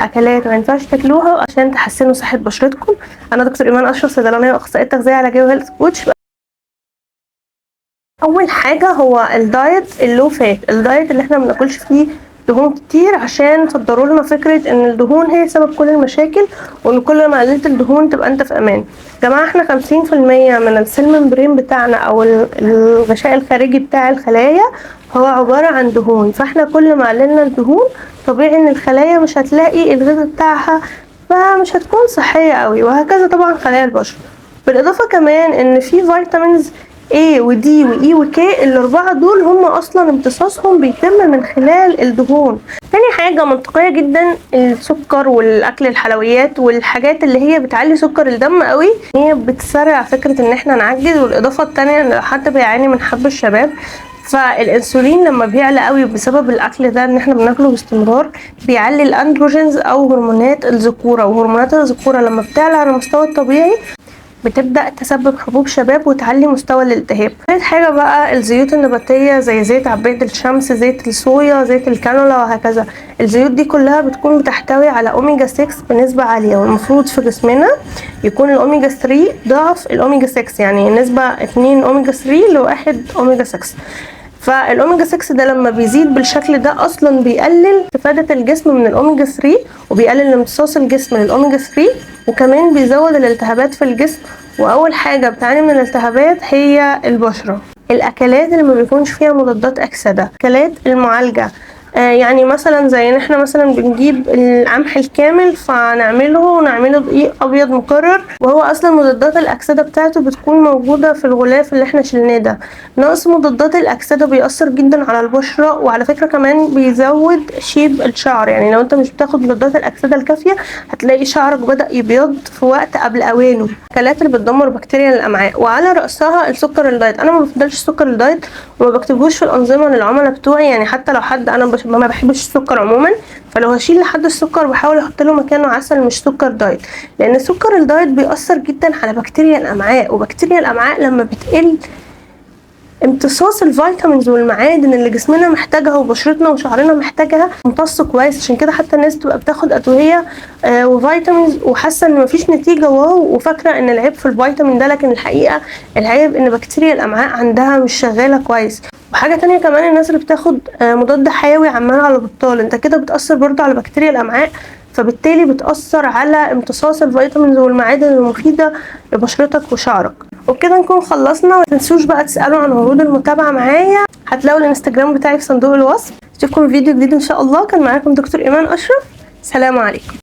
اكلات ما ينفعش تاكلوها عشان تحسنوا صحه بشرتكم. انا دكتور ايمان اشرف، صيدلانيه واخصائيه تغذيه علاجيه وهيلث كوتش. اول حاجه هو الدايت اللو فات، الدايت اللي احنا ما بناكلش فيه دهون كتير، عشان صدروا لنا فكره ان الدهون هي سبب كل المشاكل، وان كل ما قللت الدهون تبقى انت في امان. يا جماعه احنا 50% من السيل ممبرين بتاعنا او الغشاء الخارجي بتاع الخلايا هو عباره عن دهون، فاحنا كل ما قللنا الدهون طبيعي ان الخلايا مش هتلاقي الغذاء بتاعها، فمش هتكون صحيه قوي، وهكذا طبعا خلايا البشره. بالاضافه كمان ان في فيتامينز A و D و E و K، الاربعه دول هم اصلا امتصاصهم بيتم من خلال الدهون. تاني حاجه منطقيه جدا، السكر والاكل الحلويات والحاجات اللي هي بتعلي سكر الدم قوي، هي بتسرع فكره ان احنا نعجز. والاضافه التانيه ان حد بيعاني من حب الشباب، فالانسولين لما بيعلى قوي بسبب الاكل ده ان احنا بناكله باستمرار بيعلي الاندروجينز او هرمونات الذكوره، وهرمونات الذكوره لما بتعلى على المستوى الطبيعي بتبدأ تسبب حبوب شباب وتعلي مستوى الالتهاب. ثالث حاجة بقى الزيوت النباتية زي زيت عباد الشمس، زيت الصويا، زيت الكانولا، وهكذا. الزيوت دي كلها بتكون بتحتوي على اوميجا 6 بنسبة عالية، والمفروض في جسمنا يكون الاوميجا 3 ضعف الاوميجا 6، يعني نسبة 2 اوميجا 3 لواحد اوميجا 6. فالاوميجا 6 ده لما بيزيد بالشكل ده اصلا بيقلل استفادة الجسم من الاوميجا 3، وبيقلل امتصاص الجسم للاوميجا 3، وكمان بيزود الالتهابات في الجسم. واول حاجة بتعاني من الالتهابات هي البشرة. الاكلات اللي ما بيكونش فيها مضادات اكسدة، اكلات المعالجة، يعني مثلا زي ان احنا مثلا بنجيب القمح الكامل ونعمله دقيق ابيض مكرر، وهو اصلا مضادات الاكسده بتاعته بتكون موجوده في الغلاف اللي احنا شلناه ده. نقص مضادات الاكسده بيأثر جدا على البشره، وعلى فكره كمان بيزود شيب الشعر. يعني لو انت مش بتاخد مضادات الاكسده الكافيه هتلاقي شعرك بدأ يبيض في وقت قبل اوانه. الاكلات اللي بتدمر بكتيريا الامعاء، وعلى رأسها السكر الدايت. انا ما بفضلش السكر الدايت وما بكتبوش في الانظمه للعملاء بتوعي، يعني حتى لو حد انا ما بحبش السكر عموما، فلو هشيل لحد السكر بحاول احط له مكانه عسل مش سكر دايت، لان السكر الدايت بيأثر جدا على بكتيريا الامعاء، وبكتيريا الامعاء لما بتقل امتصاص الفيتامينز والمعادن اللي جسمنا محتاجها وبشرتنا وشعرنا محتاجها امتص كويس. عشان كده حتى الناس تبقى بتاخد ادويه وفيتامينز وحاسه ان مفيش نتيجه واو، وفاكره ان العيب في الفيتامين ده، لكن الحقيقه العيب ان بكتيريا الامعاء عندها مش شغاله كويس. وحاجه تانية كمان، الناس اللي بتاخد مضاد حيوي عمال على بطال، انت كده بتاثر برضو على بكتيريا الامعاء، فبالتالي بتأثر على امتصاص الفيتامينز والمعادن المفيدة لبشرتك وشعرك. وبكده نكون خلصنا. ومتنسوش بقى تسألوا عن عروض المتابعة معايا، هتلاقوا الانستجرام بتاعي في صندوق الوصف. اشوفكم في فيديو جديد ان شاء الله. كان معاكم دكتور ايمان اشرف، سلام عليكم.